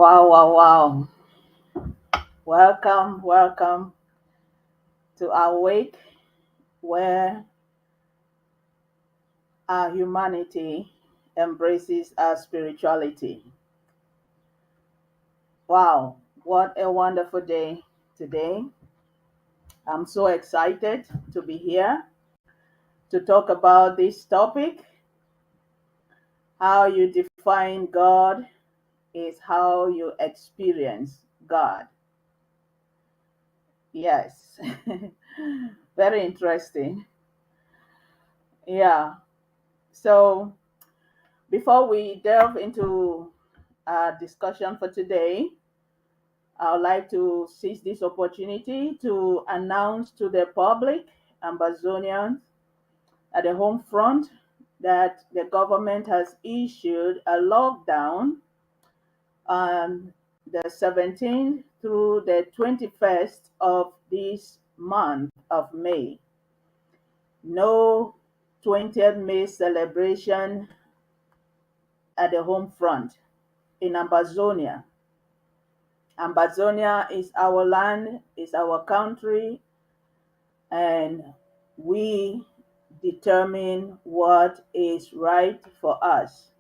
Wow, wow, wow. Welcome to our wake where our humanity embraces our spirituality. Wow, what a wonderful day today. I'm so excited to be here to talk about this topic. How you define God is how you experience God. Yes, very interesting. Yeah, so before we delve into our discussion for today, I would like to seize this opportunity to announce to the public, Ambazonians at the home front, that the government has issued a lockdown on the 17th through the 21st of this month of May. No 20th May celebration at the home front in Ambazonia. Ambazonia is our land, is our country, and we determine what is right for us.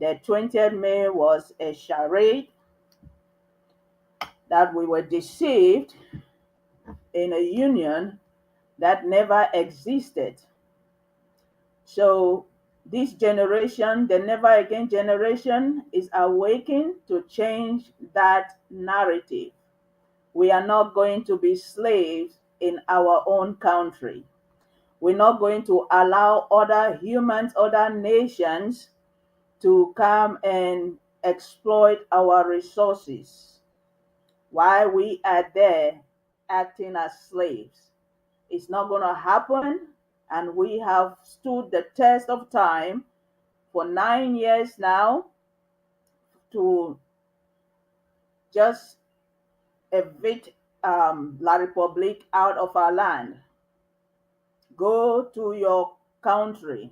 The 20th May was a charade that we were deceived in a union that never existed. So this generation, the never again generation, is awakened to change that narrative. We are not going to be slaves in our own country. We're not going to allow other humans, other nations to come and exploit our resources while we are there acting as slaves. It's not going to happen, and we have stood the test of time for 9 years now to just evict La Republique out of our land. Go to your country.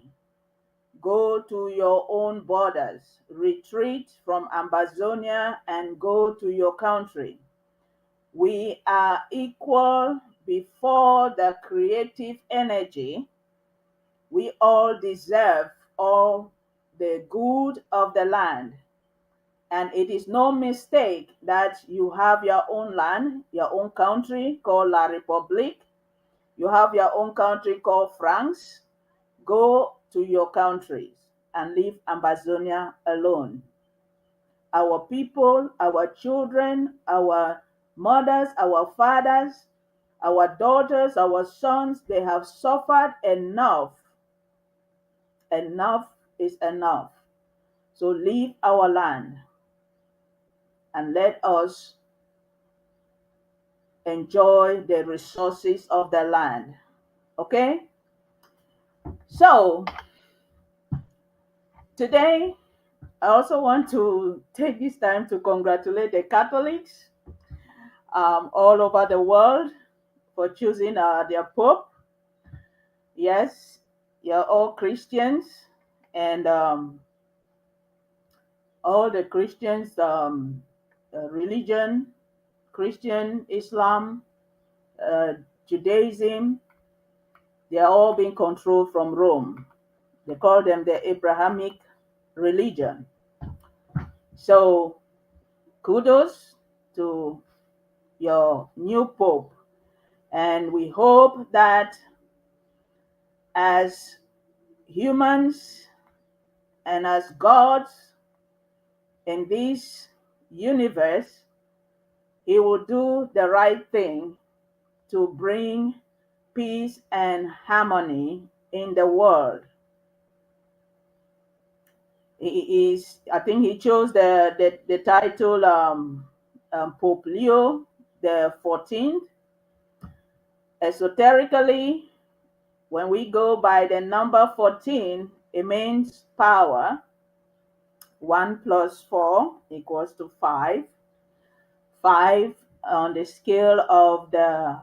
Go to your own borders. Retreat from Ambazonia and go to your country. We are equal before the creative energy. We all deserve all the good of the land. And it is no mistake that you have your own land, your own country called La République. You have your own country called France. Go to your countries and leave Ambazonia alone. Our people, our children, our mothers, our fathers, our daughters, our sons, they have suffered enough. Enough is enough. So leave our land and let us enjoy the resources of the land. Okay? So today, I also want to take this time to congratulate the Catholics all over the world for choosing their Pope. Yes, you're all Christians, and all the Christians, religion, Christian, Islam, uh, Judaism, they are all being controlled from Rome. They call them the Abrahamic religion. So kudos to your new Pope. And we hope that as humans and as gods in this universe, he will do the right thing to bring peace and harmony in the world. I think he chose the title Pope Leo the 14th. Esoterically, when we go by the number 14, it means power. 1 plus 4 equals to 5. 5 on the scale of the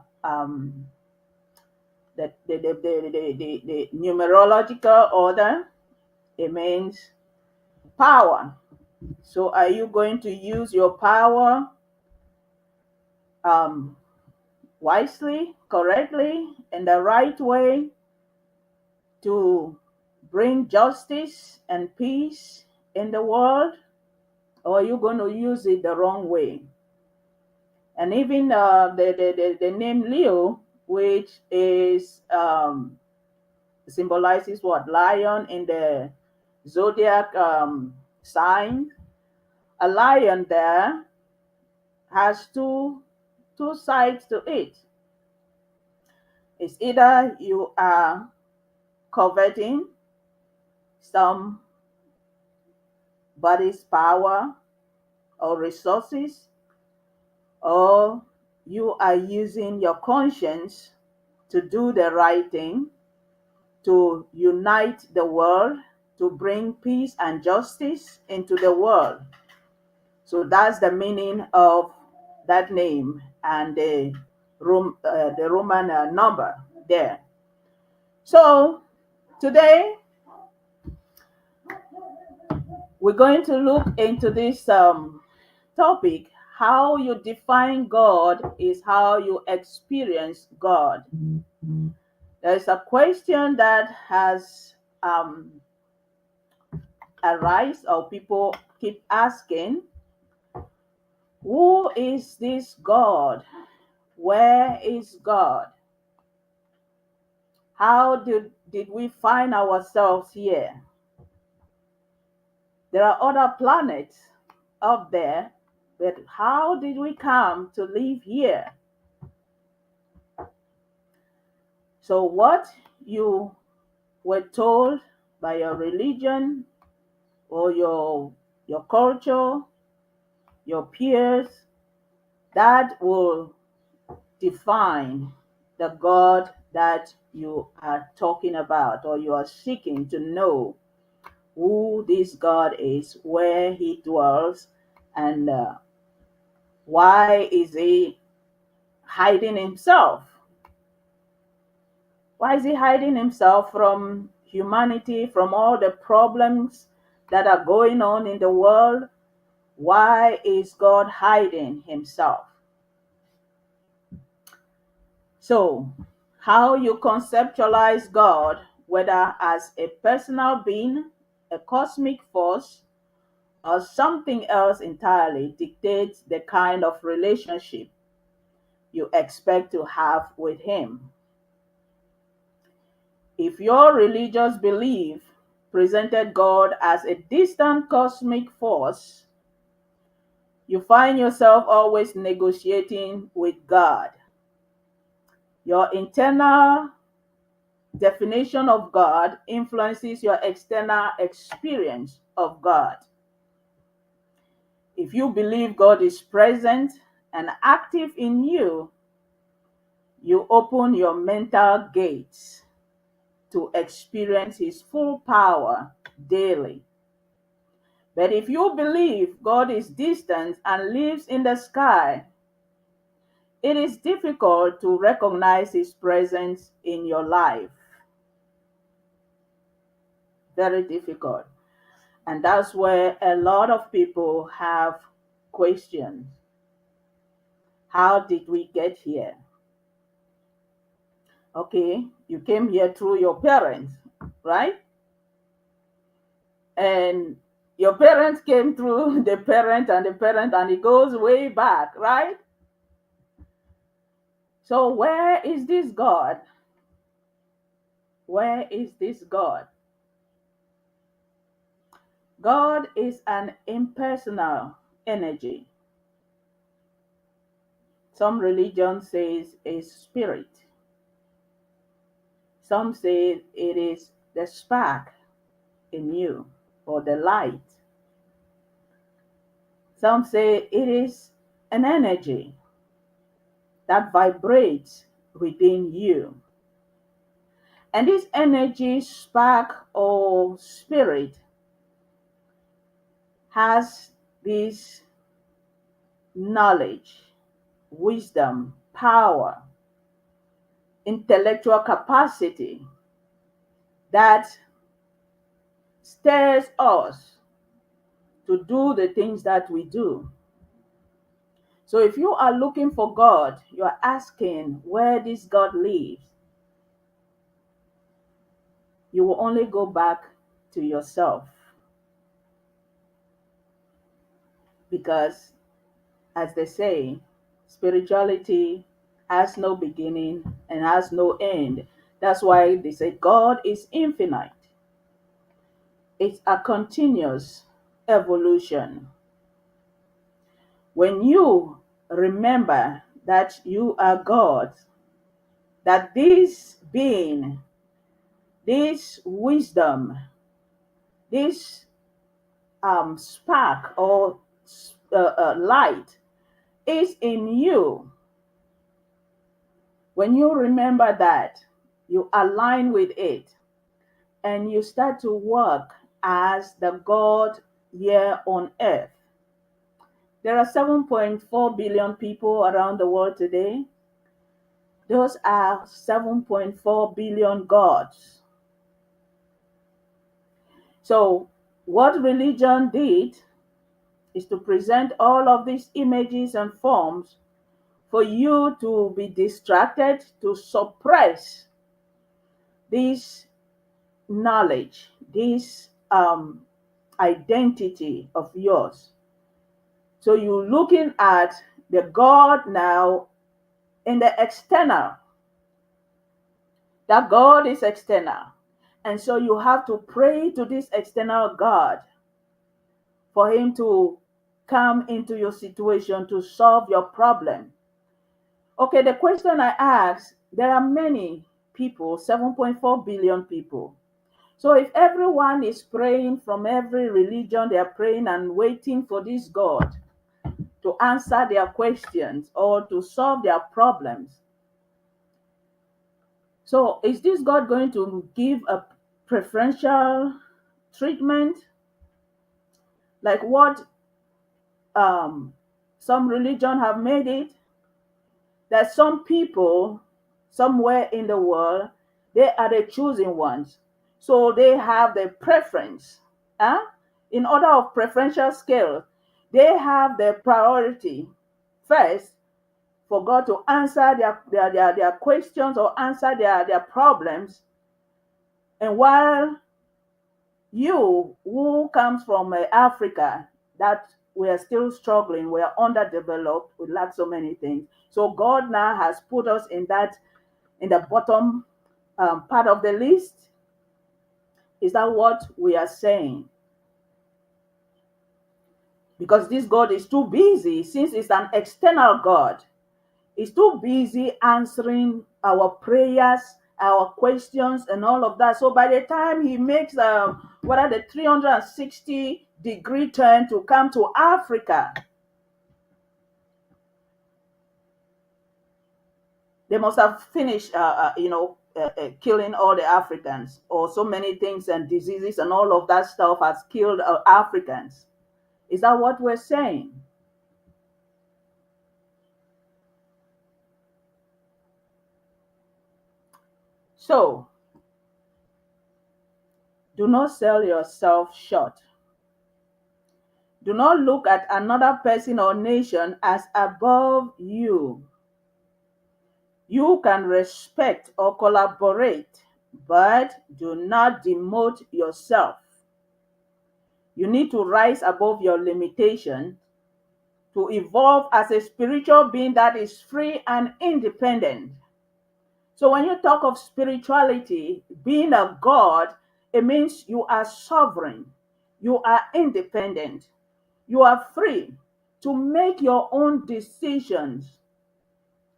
numerological order, it means power. So are you going to use your power um, wisely, correctly, in the right way to bring justice and peace in the world? Or are you going to use it the wrong way? And even the name Leo, which is symbolizes what? Lion in the zodiac sign. A lion there has two sides to it. It's either you are coveting somebody's power or resources, or you are using your conscience to do the right thing, to unite the world, to bring peace and justice into the world. So that's the meaning of that name and the Roman number there. So today we're going to look into this topic. How you define God is how you experience God. There's a question that has arise or people keep asking, who is this God? Where is God? How did we find ourselves here? There are other planets up there, but how did we come to live here? So what you were told by your religion or your culture, your peers, that will define the God that you are talking about or you are seeking to know who this God is, where he dwells, and why is he hiding himself? Why is he hiding himself from humanity, from all the problems that are going on in the world? Why is God hiding himself? So, how you conceptualize God, whether as a personal being, a cosmic force, or something else entirely, dictates the kind of relationship you expect to have with him. If your religious belief presented God as a distant cosmic force, you find yourself always negotiating with God. Your internal definition of God influences your external experience of God. If you believe God is present and active in you, you open your mental gates to experience his full power daily. But if you believe God is distant and lives in the sky, it is difficult to recognize his presence in your life. Very difficult. And that's where a lot of people have questions. How did we get here? Okay, you came here through your parents, right? And your parents came through the parent and the parent, and it goes way back, right? So, where is this God? Where is this God? God is an impersonal energy. Some religion says a spirit. Some say it is the spark in you or the light. Some say it is an energy that vibrates within you. And this energy, spark, or spirit has this knowledge, wisdom, power, intellectual capacity that stirs us to do the things that we do. So if you are looking for God, you are asking where this God lives, you will only go back to yourself. Because, as they say, spirituality has no beginning and has no end. That's why they say God is infinite. It's a continuous evolution. When you remember that you are God, that this being, this wisdom, this spark or light is in you, when you remember that, you align with it and you start to work as the God here on earth. There are 7.4 billion people around the world today. Those are 7.4 billion gods. So, what religion did is to present all of these images and forms for you to be distracted, to suppress this knowledge, this identity of yours. So you're looking at the God now in the external. That God is external. And so you have to pray to this external God for him to come into your situation to solve your problem. Okay, the question I asked, there are many people, 7.4 billion people. So if everyone is praying from every religion, they are praying and waiting for this God to answer their questions or to solve their problems. So is this God going to give a preferential treatment? Like what some religion have made it? That some people somewhere in the world, they are the chosen ones. So they have the preference. Huh? In order of preferential scale, they have the priority first for God to answer their questions or answer their problems. And while you, who comes from Africa, that we are still struggling, we are underdeveloped, we lack so many things. So God now has put us in the bottom part of the list. Is that what we are saying? Because this God is too busy, since it's an external God, he's too busy answering our prayers, our questions, and all of that. So by the time he makes what are the 360-degree turn to come to Africa, they must have finished, killing all the Africans, or so many things and diseases and all of that stuff has killed Africans. Is that what we're saying? So, do not sell yourself short. Do not look at another person or nation as above you. You can respect or collaborate, but do not demote yourself. You need to rise above your limitation to evolve as a spiritual being that is free and independent. So when you talk of spirituality, being a God, it means you are sovereign, you are independent, you are free to make your own decisions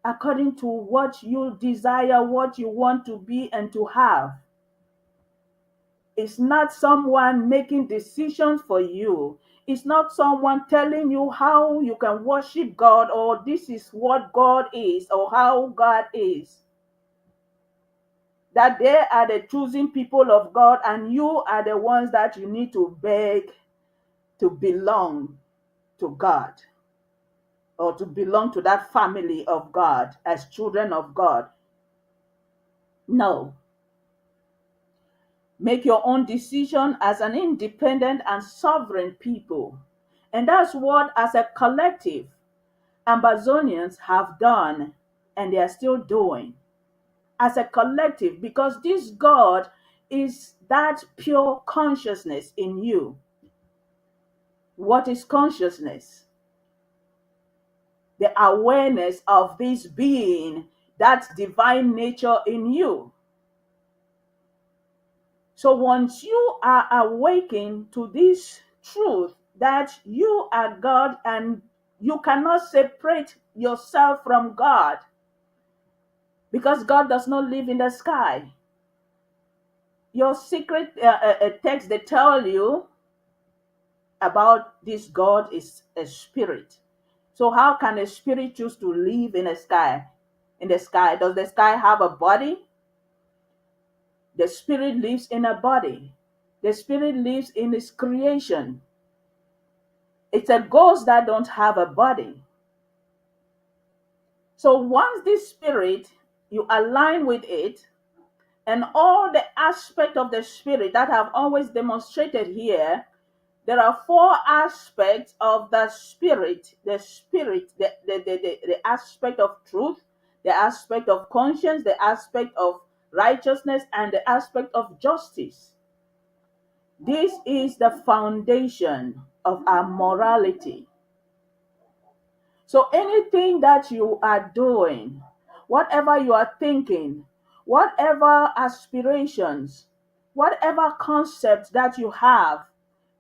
according to what you desire, what you want to be and to have. It's not someone making decisions for you. It's not someone telling you how you can worship God or this is what God is or how God is. That they are the choosing people of God and you are the ones that you need to beg to belong to God or to belong to that family of God as children of God. No. make your own decision as an independent and sovereign people. And that's what, as a collective, Amazonians have done and they are still doing as a collective, because this God is that pure consciousness in you. What is consciousness? The awareness of this being, that divine nature in you. So once you are awakened to this truth that you are God and you cannot separate yourself from God, because God does not live in the sky. Your secret text, they tell you about this God is a spirit. So how can a spirit choose to live in a sky? In the sky, does the sky have a body? The spirit lives in a body. The spirit lives in its creation. It's a ghost that don't have a body. So once this spirit, you align with it, and all the aspect of the spirit that I've always demonstrated here, there are four aspects of the spirit. The aspect of truth, the aspect of conscience, the aspect of righteousness, and the aspect of justice. This is the foundation of our morality. So anything that you are doing, whatever you are thinking, whatever aspirations, whatever concepts that you have,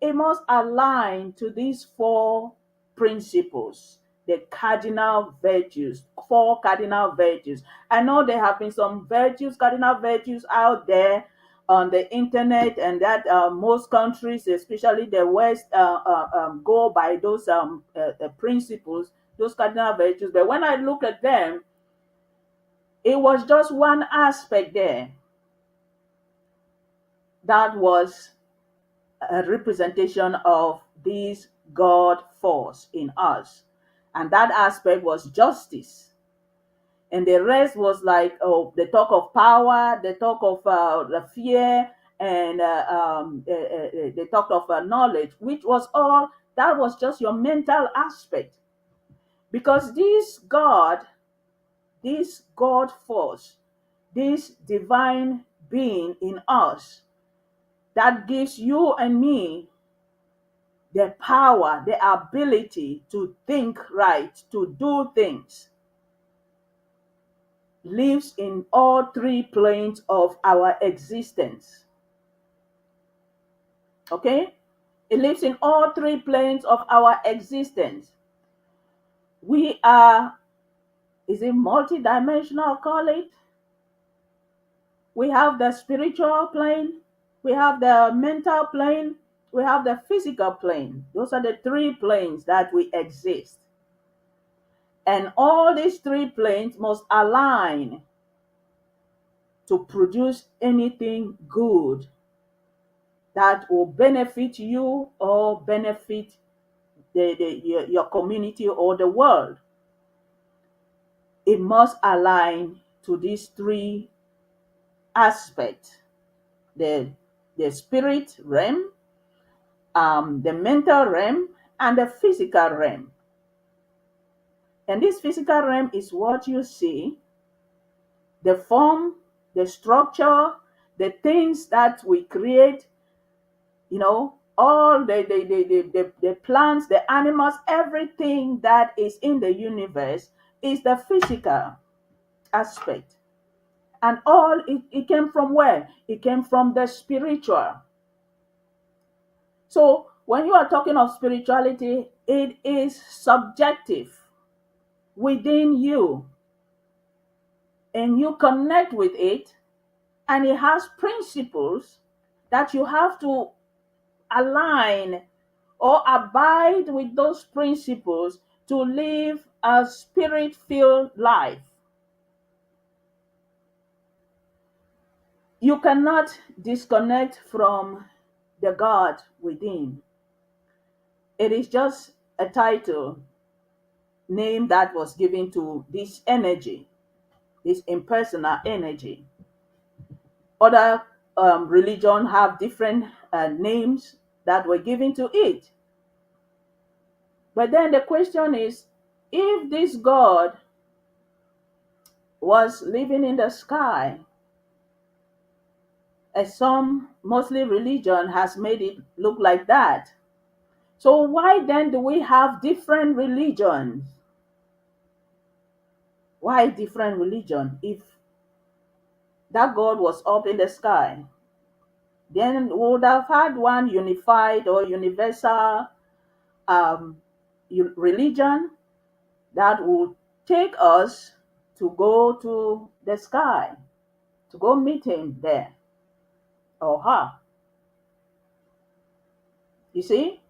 it must align to these four principles, the cardinal virtues, four cardinal virtues. I know there have been some virtues, cardinal virtues out there on the internet, and that most countries, especially the West, go by those principles, those cardinal virtues. But when I look at them, it was just one aspect there that was a representation of this God force in us. And that aspect was justice. And the rest was like, oh, the talk of power, the talk of the fear, and the talk of knowledge, which was all, that was just your mental aspect. Because this God force, this divine being in us that gives you and me the power, the ability to think right, to do things, lives in all three planes of our existence. Okay? It lives in all three planes of our existence. We are, is it multidimensional, call it? We have the spiritual plane, we have the mental plane, we have the physical plane. Those are the three planes that we exist. And all these three planes must align to produce anything good that will benefit you or benefit your community or the world. It must align to these three aspects: the spirit realm, the mental realm, and the physical realm. And this physical realm is what you see, the form, the structure, the things that we create, all the plants, the animals, everything that is in the universe is the physical aspect. And all it came from where? It came from the spiritual. So when you are talking of spirituality, it is subjective within you, and you connect with it, and it has principles that you have to align or abide with those principles to live a spirit filled life. You cannot disconnect from the God within. It is just a title, name that was given to this energy, this impersonal energy. Other religion have different names that were given to it. But then the question is, if this God was living in the sky, as some mostly religion has made it look like that, so why then do we have different religions? Why different religion? If that God was up in the sky, then we would have had one unified or universal um, religion that would take us to go to the sky, to go meet him there or her. You see?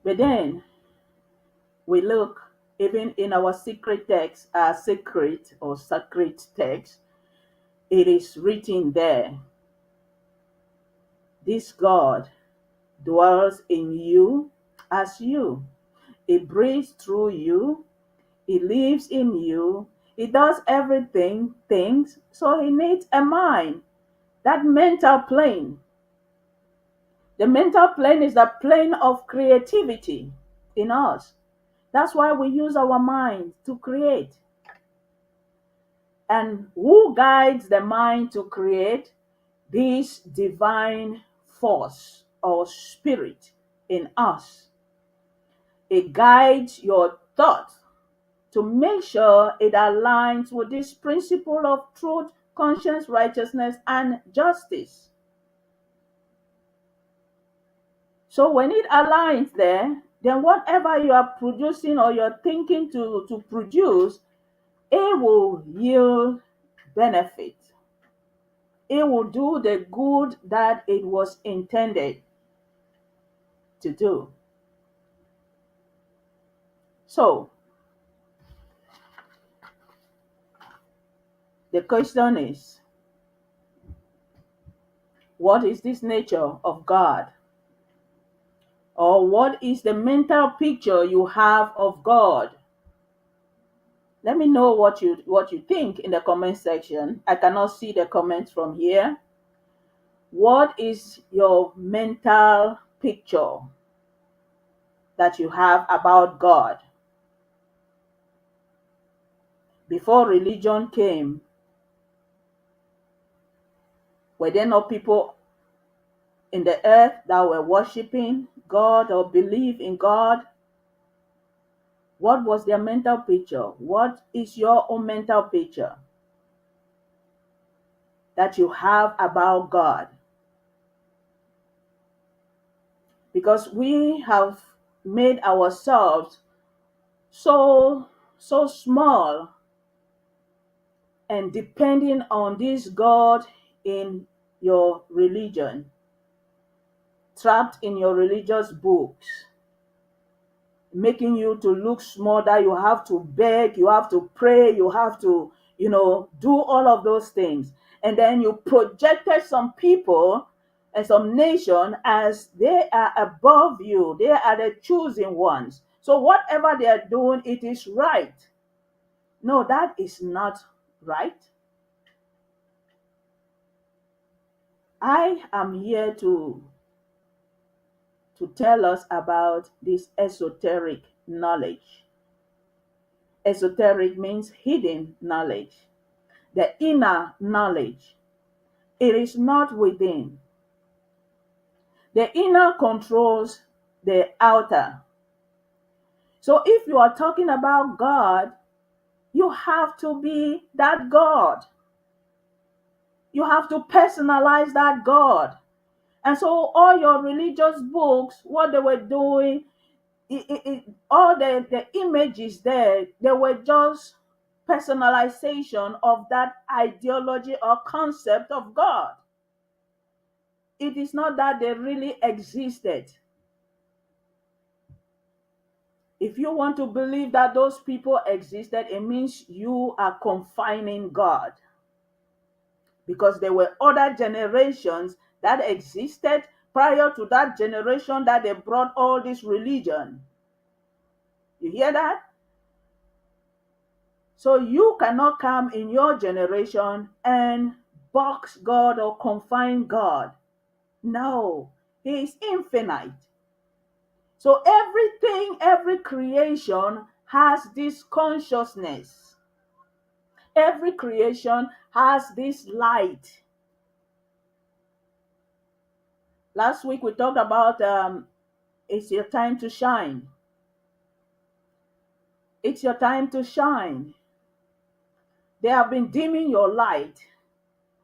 But then we look even in our secret text, our secret or sacred text, it is written there. This God dwells in you as you. He breathes through you. He lives in you. He does everything, things. So he needs a mind. That mental plane. The mental plane is the plane of creativity in us. That's why we use our mind to create. And who guides the mind to create? This divine force or spirit in us. It guides your thought to make sure it aligns with this principle of truth, conscience, righteousness, and justice. So when it aligns there, then whatever you are producing or you're thinking to produce, it will yield benefit. It will do the good that it was intended to do. So the question is, what is this nature of God? Or what is the mental picture you have of God? Let me know what you think in the comment section. I cannot see the comments from here. What is your mental picture that you have about God? Before religion came, were there no people in the earth that were worshiping God or believe in God? What was their mental picture? What is your own mental picture that you have about God? Because we have made ourselves so small and depending on this God in your religion, trapped in your religious books, making you to look small, that you have to beg, you have to pray, you have to, do all of those things. And then you projected some people and some nation as they are above you. They are the chosen ones. So whatever they are doing, it is right. No, that is not right. I am here to tell us about this esoteric knowledge. Esoteric means hidden knowledge, the inner knowledge. It is not within. The inner controls the outer. So if you are talking about God, you have to be that God. You have to personalize that God. And so all your religious books, what they were doing, all the images there, they were just personalization of that ideology or concept of God. It is not that they really existed. If you want to believe that those people existed, it means you are confining God. Because there were other generations that existed prior to that generation that they brought all this religion. You hear that? So you cannot come in your generation and box God or confine God. No, He is infinite. So everything, every creation has this consciousness. Every creation has this light. Last week we talked about it's your time to shine. It's your time to shine. They have been dimming your light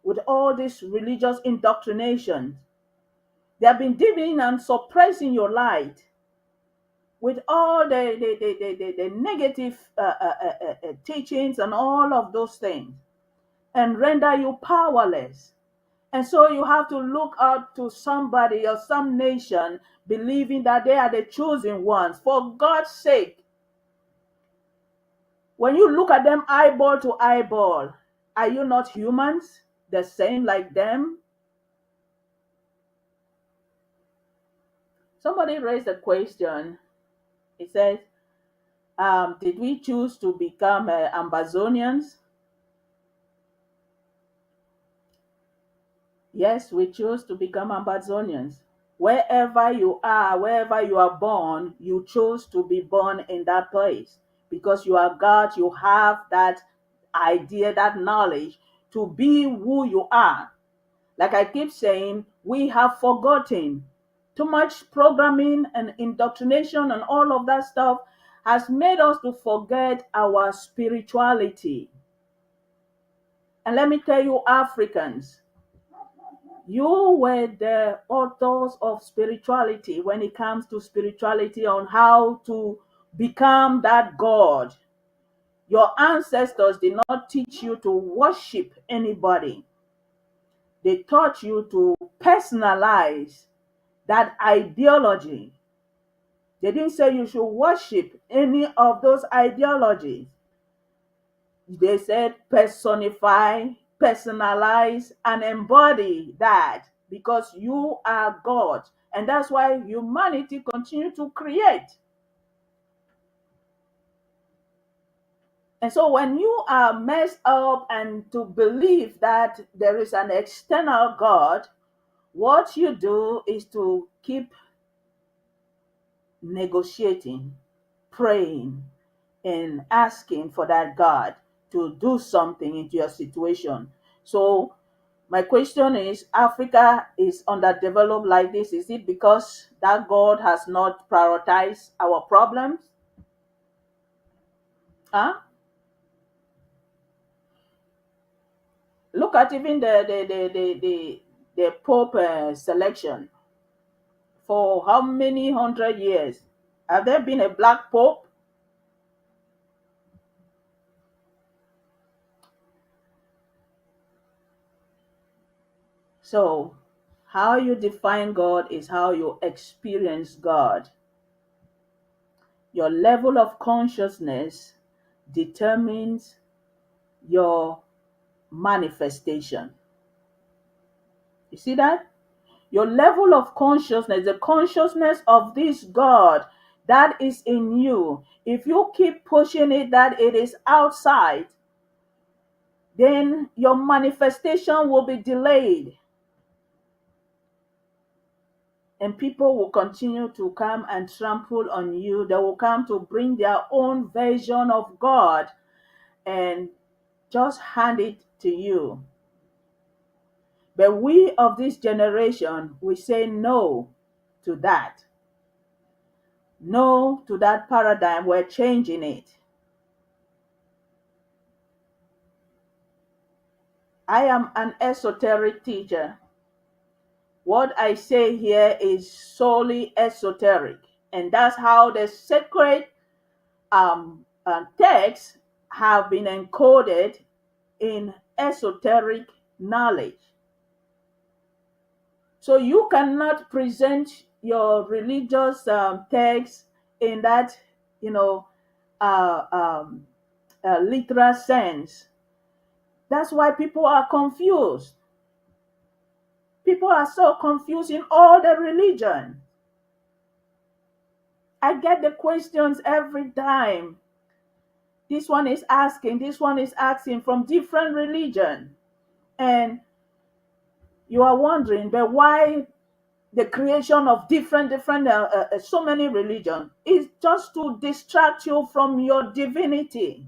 with all this religious indoctrination. They have been dimming and suppressing your light with all the negative teachings and all of those things, and render you powerless. And so you have to look up to somebody or some nation, believing that they are the chosen ones. For God's sake, when you look at them eyeball to eyeball, are you not humans, the same like them? Somebody raised a question. He says, did we choose to become Amazonians? Yes, we chose to become Amazonians. Wherever you are born, you chose to be born in that place because you are God. You have that idea, that knowledge to be who you are. Like I keep saying, we have forgotten. Too much programming and indoctrination and all of that stuff has made us to forget our spirituality. And let me tell you, Africans, you were the authors of spirituality when it comes to spirituality, on how to become that God. Your ancestors did not teach you to worship anybody. They taught you to personalize that ideology. They didn't say you should worship any of those ideologies. They said personify, personalize, and embody that because you are God. And that's why humanity continue to create. And so when you are messed up and to believe that there is an external God, what you do is to keep negotiating, praying, and asking for that God to do something into your situation. So my question is, Africa is underdeveloped like this. Is it because that God has not prioritized our problems? Huh? Look at even the Pope selection. For how many hundred years? Have there been a black Pope? So, how you define God is how you experience God. Your level of consciousness determines your manifestation. You see that? Your level of consciousness, the consciousness of this God that is in you, if you keep pushing it that it is outside, then your manifestation will be delayed. And people will continue to come and trample on you. They will come to bring their own version of God and just hand it to you. But we of this generation, we say no to that. No to that paradigm. We're changing it. I am an esoteric teacher. What I say here is solely esoteric. And that's how the sacred texts have been encoded in esoteric knowledge. So you cannot present your religious text in that, you know, uh, um, literal sense. That's why people are confused. People are so confused in all the religion. I get the questions every time. This one is asking, this one is asking from different religion. And you are wondering, but why the creation of different so many religions? Is just to distract you from your divinity.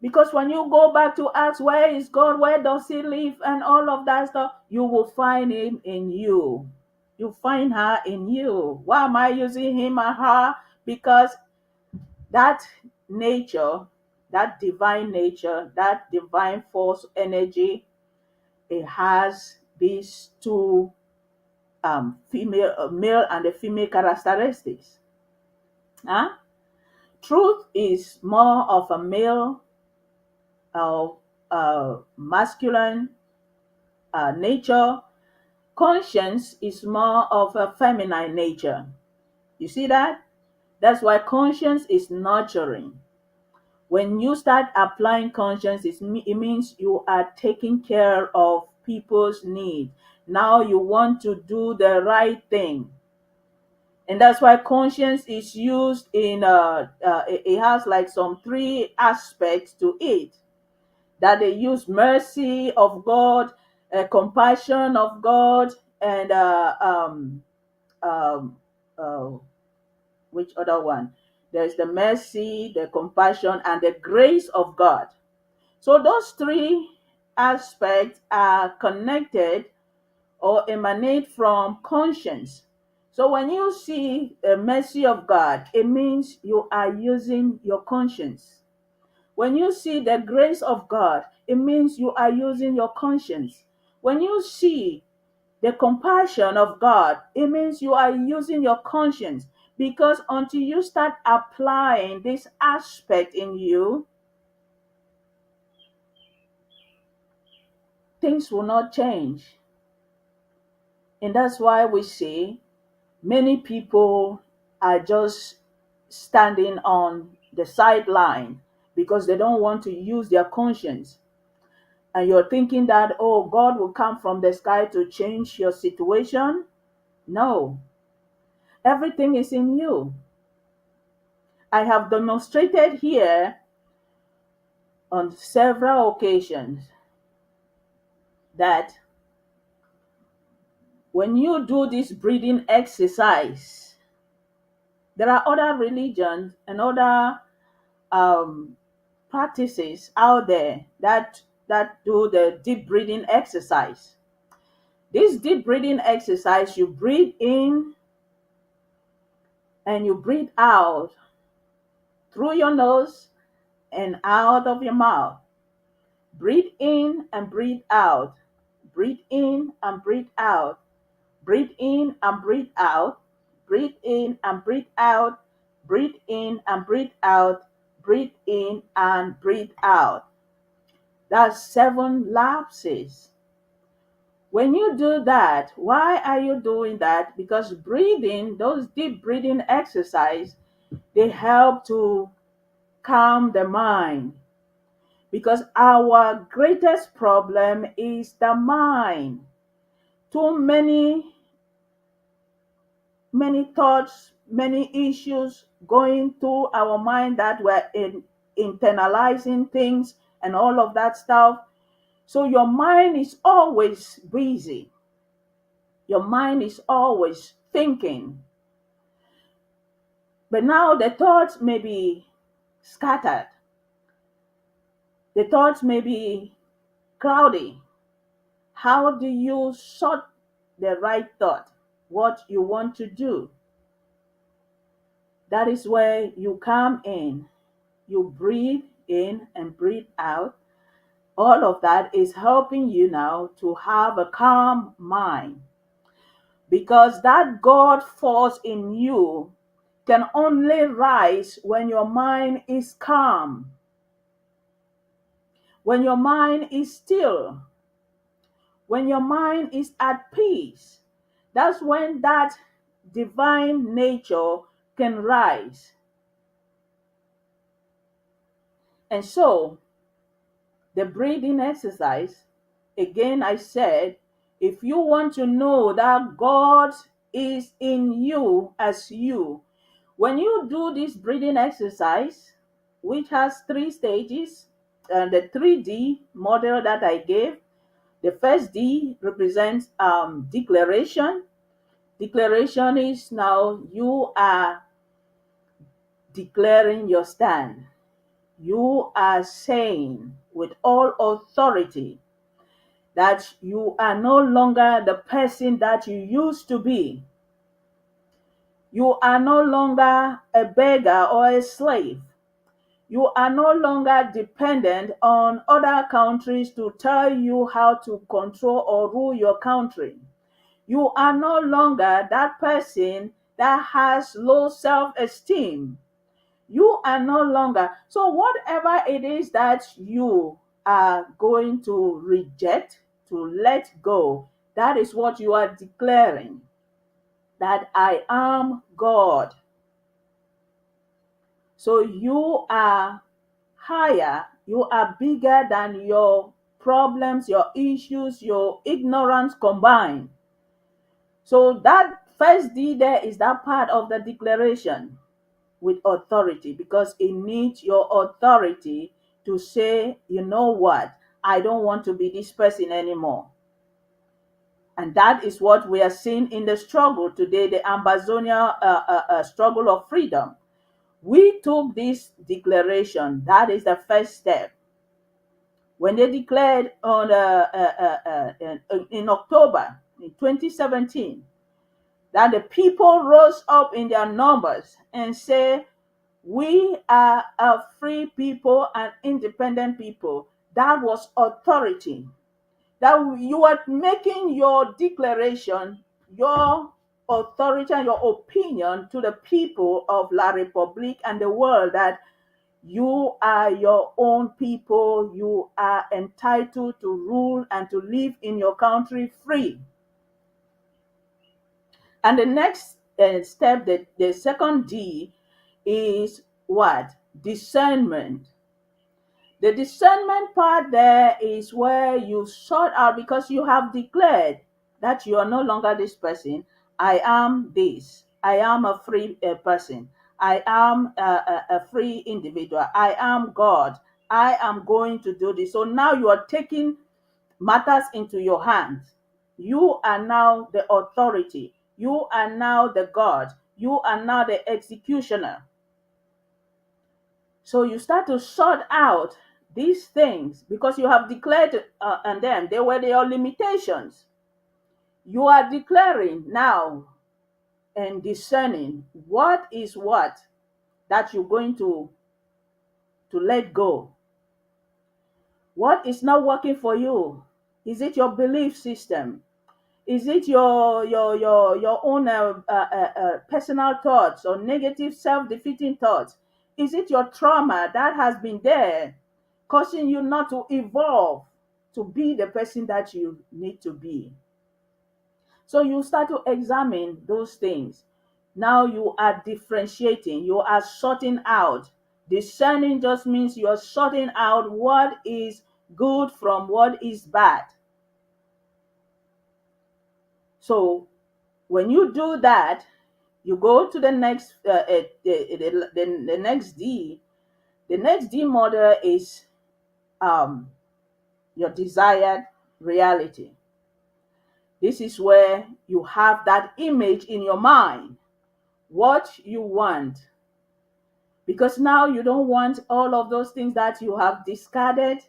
Because when you go back to ask, where is God, where does he live, and all of that stuff, you will find him in you. You find her in you. Why am I using him and her? Because that nature, that divine nature, that divine force energy, it has these two female, male and the female characteristics. Huh? Truth is more of a male, uh, masculine nature. Conscience is more of a feminine nature. You see that? That's why conscience is nurturing. When you start applying conscience, it means you are taking care of people's needs. Now you want to do the right thing. And that's why conscience is used in, it has like some three aspects to it. That they use mercy of God, compassion of God, and um, uh, which other one? There's the mercy, the compassion, and the grace of God. So those three aspects are connected or emanate from conscience. So when you see the mercy of God, it means you are using your conscience. When you see the grace of God, it means you are using your conscience. When you see the compassion of God, it means you are using your conscience. Because until you start applying this aspect in you, things will not change. And that's why we see many people are just standing on the sideline because they don't want to use their conscience. And you're thinking that, oh, God will come from the sky to change your situation. No, everything is in you. I have demonstrated here on several occasions that when you do this breathing exercise, there are other religions and other um, practices out there that do the deep breathing exercise. This deep breathing exercise, you breathe in and you breathe out through your nose and out of your mouth. Breathe in and breathe out. Breathe in and breathe out. Breathe in and breathe out. Breathe in and breathe out. Breathe in and breathe out. Breathe in and breathe out. That's 7 lapses. When you do that, why are you doing that? Because breathing, those deep breathing exercise, they help to calm the mind. Because our greatest problem is the mind. Too many thoughts, many issues going through our mind that we're internalizing things and all of that stuff. So your mind is always busy. Your mind is always thinking. But now the thoughts may be scattered. The thoughts may be cloudy. How do you sort the right thought? What you want to do? That is where you come in. You breathe in and breathe out. All of that is helping you now to have a calm mind. Because that God force in you can only rise when your mind is calm, when your mind is still, when your mind is at peace. That's when that divine nature can rise. And so, the breathing exercise, again, I said, if you want to know that God is in you as you, When you do this breathing exercise, which has 3 stages, the 3D model that I gave, the first D represents declaration. Declaration is now you are declaring your stand. You are saying with all authority that you are no longer the person that you used to be. You are no longer a beggar or a slave. You are no longer dependent on other countries to tell you how to control or rule your country. You are no longer that person that has low self esteem. You are no longer. So, whatever it is that you are going to reject, to let go, that is what you are declaring, that I am God. So, you are higher, you are bigger than your problems, your issues, your ignorance combined. So, that first D there is that part of the declaration with authority, because it needs your authority to say, you know what, I don't want to be this person anymore. And that is what we are seeing in the struggle today, the Ambazonia struggle of freedom. We took this declaration, that is the first step. When they declared in October in 2017 that the people rose up in their numbers and say, we are a free people and independent people. That was authority. That you are making your declaration, your authority and your opinion to the people of La Republique and the world, that you are your own people. You are entitled to rule and to live in your country free. And the next step, the second D, is what? Discernment. The discernment part there is where you sort out, because you have declared that you are no longer this person. I am this. I am a free person. I am a free individual. I am God. I am going to do this. So now you are taking matters into your hands. You are now the authority. You are now the God. You are now the executioner. So you start to sort out these things, because you have declared on them, they were your limitations. You are declaring now and discerning what is what that you're going to let go. What is not working for you? Is it your belief system? Is it your own personal thoughts or negative self-defeating thoughts? Is it your trauma that has been there, causing you not to evolve to be the person that you need to be? So you start to examine those things. Now you are differentiating, you are sorting out. Discerning just means you are sorting out what is good from what is bad. So when you do that, you go to the next the next D. The next D model is um, your desired reality. This is where you have that image in your mind, what you want, because now you don't want all of those things that you have discarded,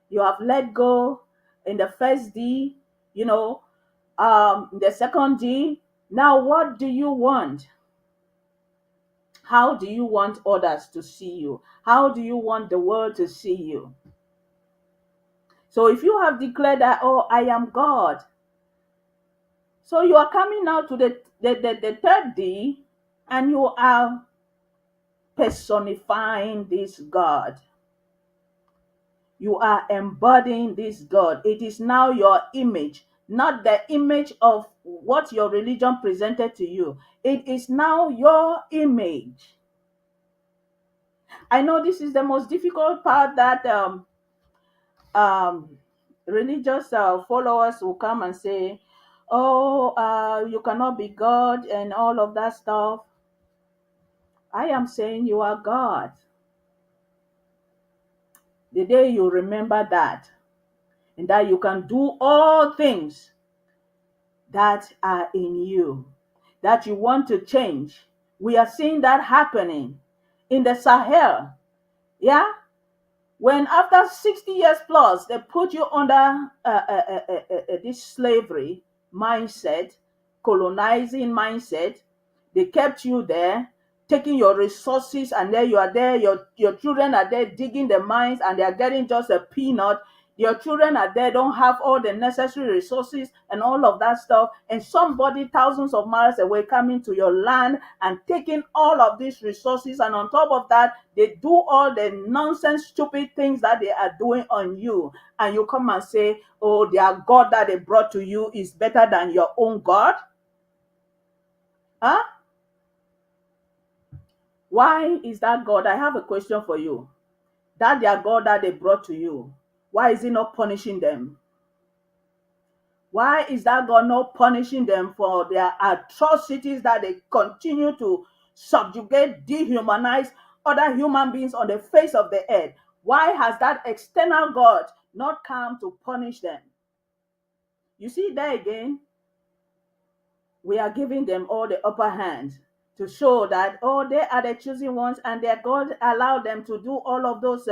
you have let go in the first D, you know, the second D. Now, what do you want? How do you want others to see you? How do you want the world to see you? So if you have declared that, oh, I am God, so you are coming now to the third D, and you are personifying this God. You are embodying this God. It is now your image, not the image of what your religion presented to you. It is now your image. I know this is the most difficult part, that um, religious followers will come and say, oh, you cannot be God and all of that stuff. I am saying you are God. The day you remember that, and that you can do all things that are in you, that you want to change. We are seeing that happening in the Sahel. Yeah, when after 60 years plus they put you under this slavery mindset, colonizing mindset, they kept you there, taking your resources, and there you are there, your children are there digging the mines, and they are getting just a peanut. Your children are there, don't have all the necessary resources and all of that stuff, and somebody thousands of miles away coming to your land and taking all of these resources, and on top of that they do all the nonsense stupid things that they are doing on you, and you come and say, oh, their God that they brought to you is better than your own God. Huh? Why is that God? I have a question for you. That their God that they brought to you, why is he not punishing them? Why is that God not punishing them for their atrocities that they continue to subjugate, dehumanize other human beings on the face of the earth? Why has that external God not come to punish them? You see, there again, we are giving them all the upper hand to show that, oh, they are the chosen ones, and their God allowed them to do all of those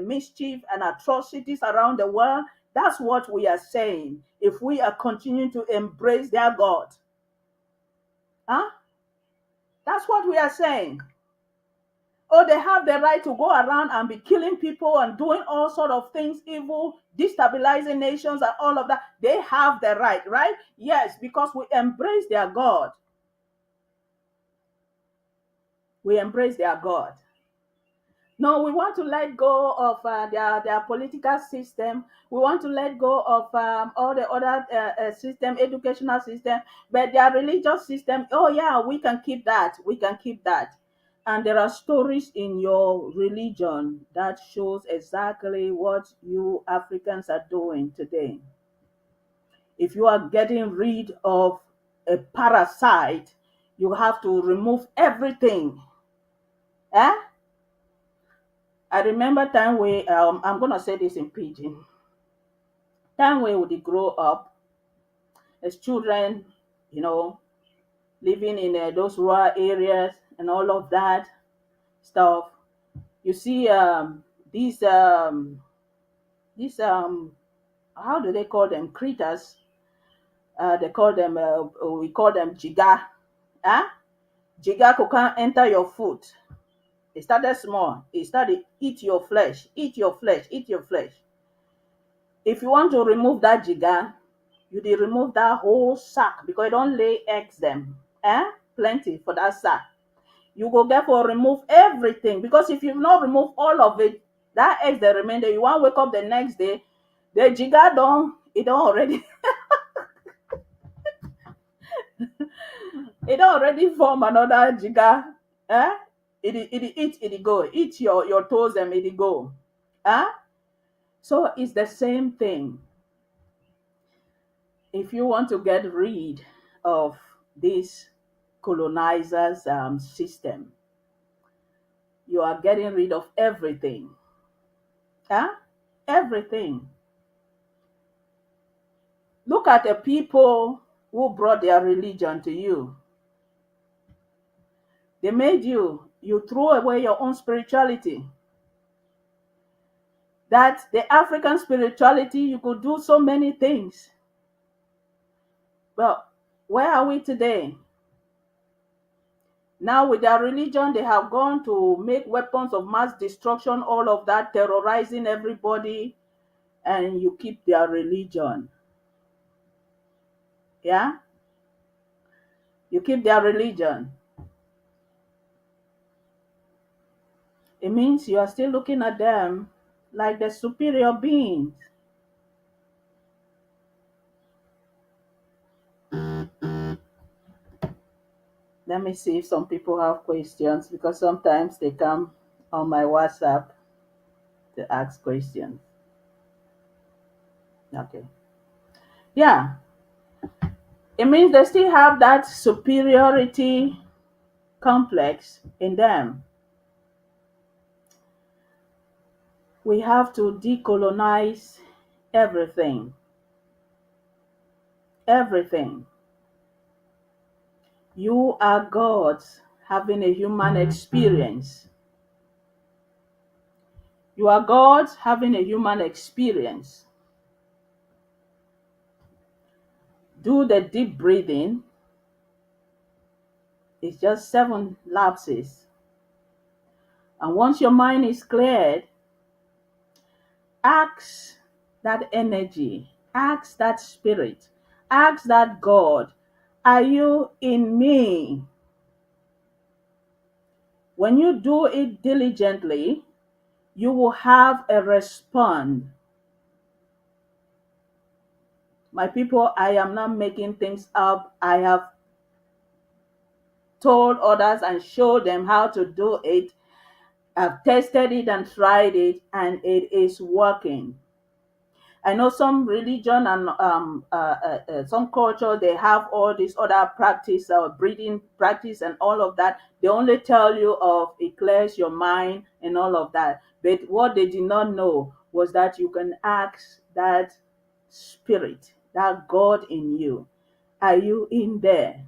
mischief and atrocities around the world. That's what we are saying. If we are continuing to embrace their God, huh? That's what we are saying. Oh, they have the right to go around and be killing people and doing all sort of things, evil, destabilizing nations and all of that. They have the right? Yes, because we embrace their God. We embrace their God. No, we want to let go of their political system. We want to let go of all the other system, educational system, but their religious system. Oh yeah, we can keep that. We can keep that. And there are stories in your religion that shows exactly what you Africans are doing today. If you are getting rid of a parasite, you have to remove everything. Eh? I remember time we I'm gonna say this in pidgin. Time we would grow up as children, you know, living in those rural areas and all of that stuff. You see, these how do they call them? Critters. They call them. We call them jiga. Huh? Jiga could can't enter your foot. It started small. It started eat your flesh, eat your flesh, eat your flesh. If you want to remove that jiga, you dey remove that whole sack because you don't lay eggs them. Plenty for that sack. You go get for remove everything, because if you not remove all of it, that eggs that remain there, you want wake up the next day, the jiga don't already it don't already form another jiga. eh it your toes them, it go. eh so it's the same thing. If you want to get rid of this colonizers system, you are getting rid of everything. Huh? Everything. Look at the people who brought their religion to you. They made you threw away your own spirituality. That the African spirituality, you could do so many things. Well, where are we today? Now, with their religion, they have gone to make weapons of mass destruction, all of that, terrorizing everybody, and you keep their religion. Yeah? You keep their religion. It means you are still looking at them like the superior beings. Let me see if some people have questions, because sometimes they come on my WhatsApp to ask questions. Okay. Yeah. It means they still have that superiority complex in them. We have to decolonize everything. Everything. You are gods having a human experience. You are gods having a human experience. Do the deep breathing. It's just 7 lapses. And once your mind is cleared, ask that energy, ask that spirit, ask that God, are you in me? When you do it diligently, you will have a response. My people, I am not making things up. I have told others and showed them how to do it. I've tested it and tried it, and it is working. I know some religion and some culture, they have all this other practice, breathing practice and all of that. They only tell you of it clears your mind and all of that. But what they did not know was that you can ask that spirit, that God in you, are you in there?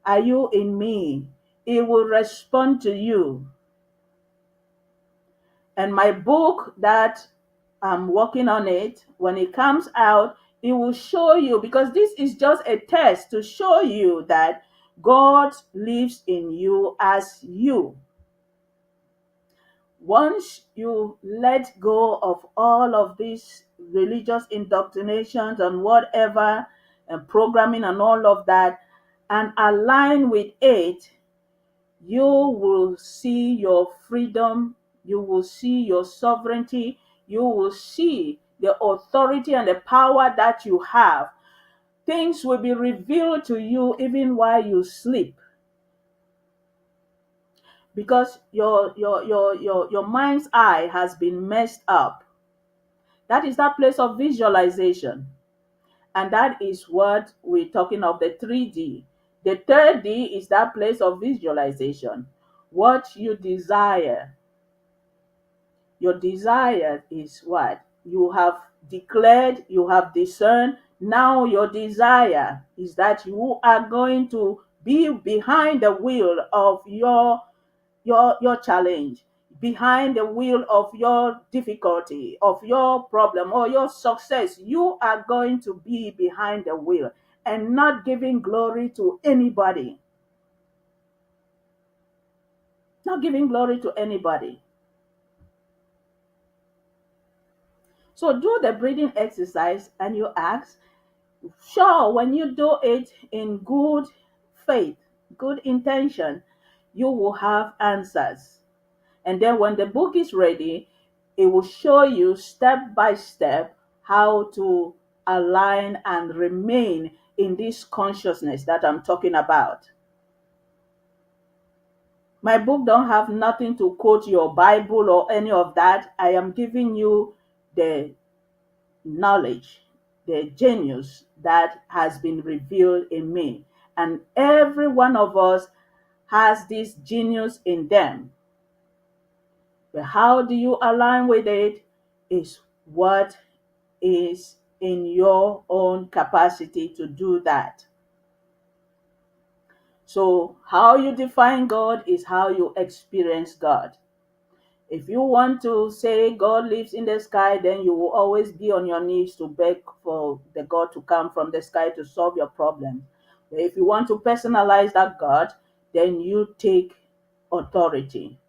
Are you in me? It will respond to you. And my book that I'm working on it, when it comes out, it will show you, because this is just a test to show you that God lives in you as you. Once you let go of all of these religious indoctrinations and whatever, and programming and all of that, and align with it, you will see your freedom, you will see your sovereignty, you will see the authority and the power that you have. Things will be revealed to you even while you sleep. Because your mind's eye has been messed up. That is that place of visualization. And that is what we're talking of, the 3D. The third D is that place of visualization. What you desire. Your desire is what? You have declared, you have discerned. Now your desire is that you are going to be behind the wheel of your challenge, behind the wheel of your difficulty, of your problem or your success. You are going to be behind the wheel and not giving glory to anybody. Not giving glory to anybody. So do the breathing exercise and you ask, sure, when you do it in good faith, good intention, you will have answers. And then when the book is ready, it will show you step by step how to align and remain in this consciousness that I'm talking about. My book don't have nothing to quote your Bible or any of that. I am giving you the knowledge, the genius that has been revealed in me. And every one of us has this genius in them. But how do you align with it is what is in your own capacity to do that. So, how you define God is how you experience God. If you want to say God lives in the sky, then you will always be on your knees to beg for the God to come from the sky to solve your problem. But if you want to personalize that God, then you take authority.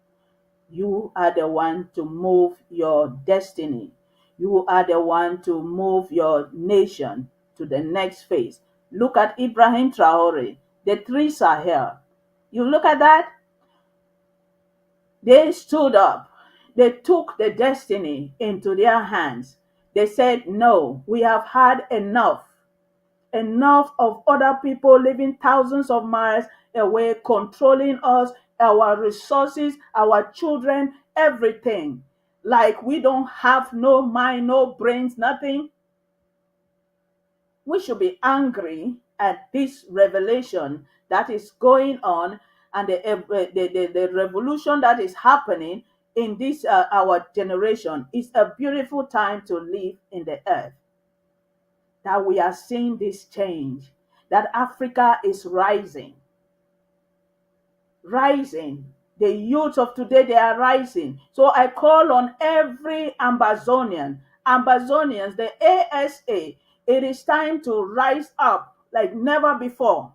You are the one to move your destiny. You are the one to move your nation to the next phase. Look at Ibrahim Traore, the 3 Sahel. You look at that, they stood up. They took the destiny into their hands. They said, no, we have had enough. Enough of other people living thousands of miles away, controlling us, our resources, our children, everything. Like we don't have no mind, no brains, nothing. We should be angry at this revelation that is going on. and the revolution that is happening in this our generation is a beautiful time to live in the earth. That we are seeing this change, that Africa is rising, rising. The youth of today, they are rising. So I call on every Ambazonians, the ASA. It is time to rise up like never before.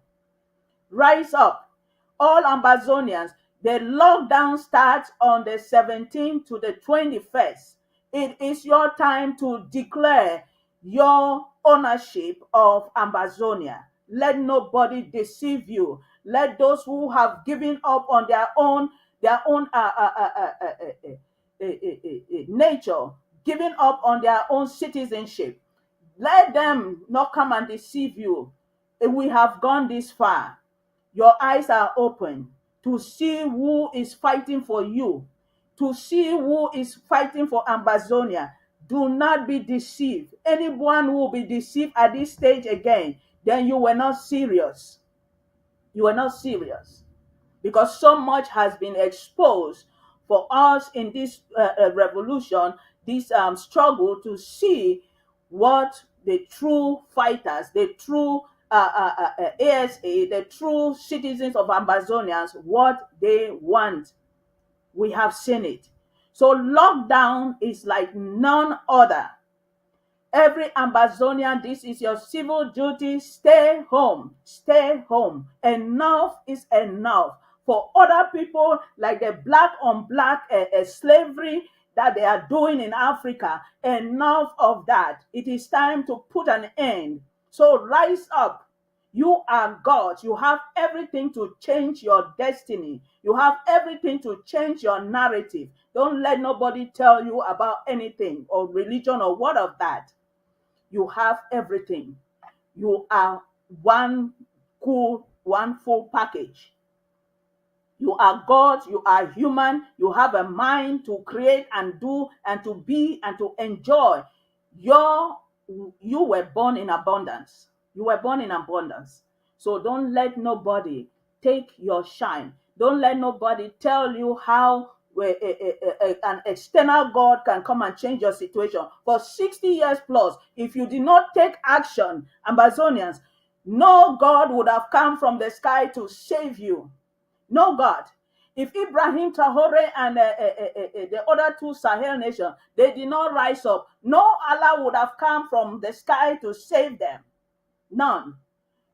Rise up. All Ambazonians, the lockdown starts on the 17th to the 21st. It is your time to declare your ownership of Ambazonia. Let nobody deceive you. Let those who have given up on their own nature, giving up on their own citizenship, let them not come and deceive you. We have gone this far. Your eyes are open to see who is fighting for you, to see who is fighting for Ambazonia. Do not be deceived. Anyone who will be deceived at this stage again, then you were not serious. You were not serious, because so much has been exposed for us in this revolution, this struggle to see what the true fighters, the true ASA, the true citizens of Ambazonians, what they want. We have seen it. So lockdown is like none other. Every Ambazonian, this is your civil duty. Stay home. Stay home. Enough is enough. For other people, like the black on black slavery that they are doing in Africa, enough of that. It is time to put an end. So rise up. You are God. You have everything to change your destiny. You have everything to change your narrative. Don't let nobody tell you about anything or religion or what of that. You have everything. You are one full package. You are God, you are human, you have a mind to create and do and to be and to enjoy. You were born in abundance. You were born in abundance. So don't let nobody take your shine. Don't let nobody tell you how an external God can come and change your situation. For 60 years plus, if you did not take action, Ambazonians, no God would have come from the sky to save you. No God. If Ibrahim Traore and the other two Sahel nations, they did not rise up, no Allah would have come from the sky to save them. None.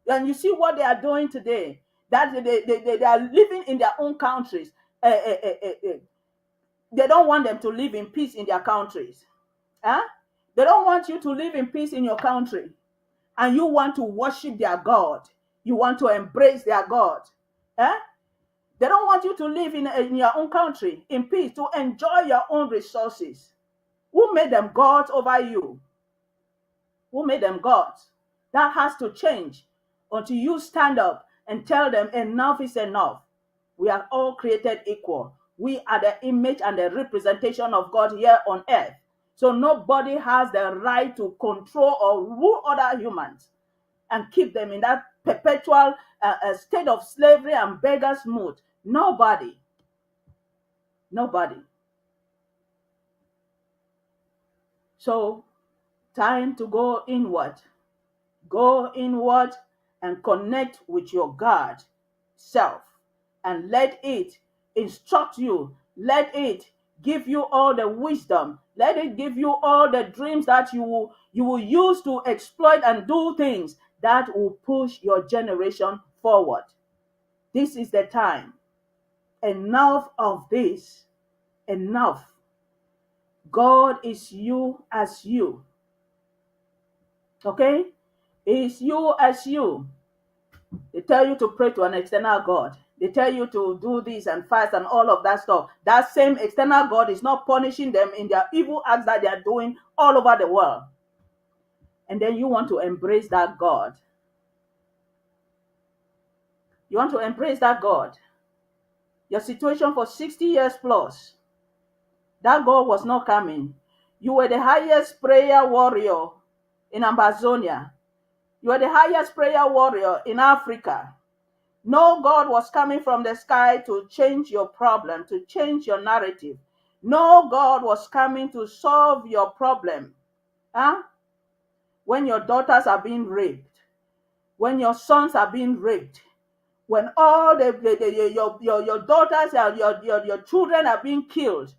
And you see what they are doing today, that they are living in their own countries. They don't want them to live in peace in their countries. Huh? They don't want you to live in peace in your country. And you want to worship their God. You want to embrace their God. Huh? They don't want you to live in your own country in peace, to enjoy your own resources. Who made them gods over you? Who made them gods? That has to change until you stand up and tell them enough is enough. We are all created equal. We are the image and the representation of God here on earth. So nobody has the right to control or rule other humans and keep them in that perpetual state of slavery and beggar's mood. Nobody. Nobody. So, time to go inward. Go inward and connect with your God self, and let it instruct you. Let it give you all the wisdom. Let it give you all the dreams that you will use to exploit and do things that will push your generation forward. This is the time. Enough of this. Enough. God is you as you. Okay? It's you as you. They tell you to pray to an external God. They tell you to do this and fast and all of that stuff. That same external God is not punishing them in their evil acts that they are doing all over the world. And then you want to embrace that God. You want to embrace that God. Your situation for 60 years plus, that God was not coming. You were the highest prayer warrior in Ambazonia. You are the highest prayer warrior in Africa. No God was coming from the sky to change your problem, to change your narrative. No God was coming to solve your problem. Huh? When your daughters are being raped, when your sons are being raped, when all your daughters and your children are being killed,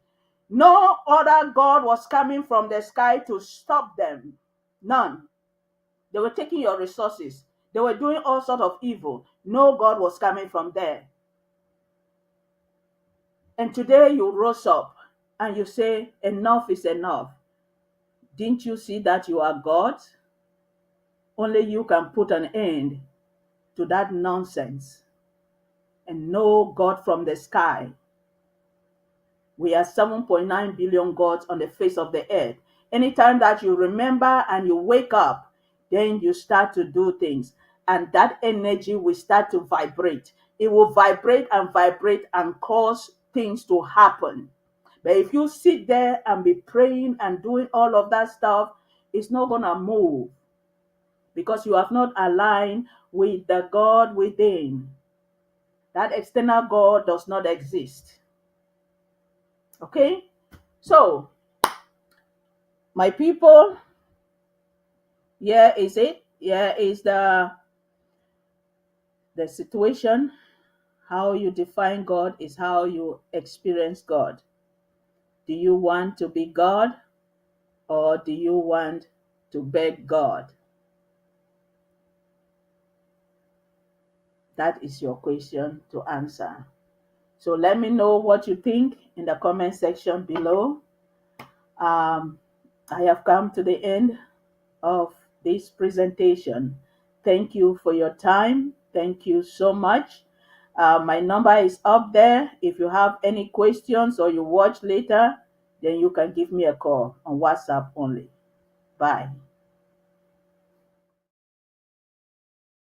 no other God was coming from the sky to stop them. None. They were taking your resources. They were doing all sorts of evil. No God was coming from there. And today you rose up and you say, enough is enough. Didn't you see that you are God? Only you can put an end to that nonsense. And no God from the sky. We are 7.9 billion gods on the face of the earth. Anytime that you remember and you wake up, then you start to do things. And that energy will start to vibrate. It will vibrate and cause things to happen. But if you sit there and be praying and doing all of that stuff, it's not going to move because you have not aligned with the God within. That external God does not exist. Okay? So, my people, here is it. Here is the situation. How you define God is how you experience God. Do you want to be God or do you want to beg God? That is your question to answer. So let me know what you think in the comment section below. I have come to the end of this presentation. Thank you for your time. Thank you so much. My number is up there. If you have any questions or you watch later, then you can give me a call on WhatsApp only. Bye.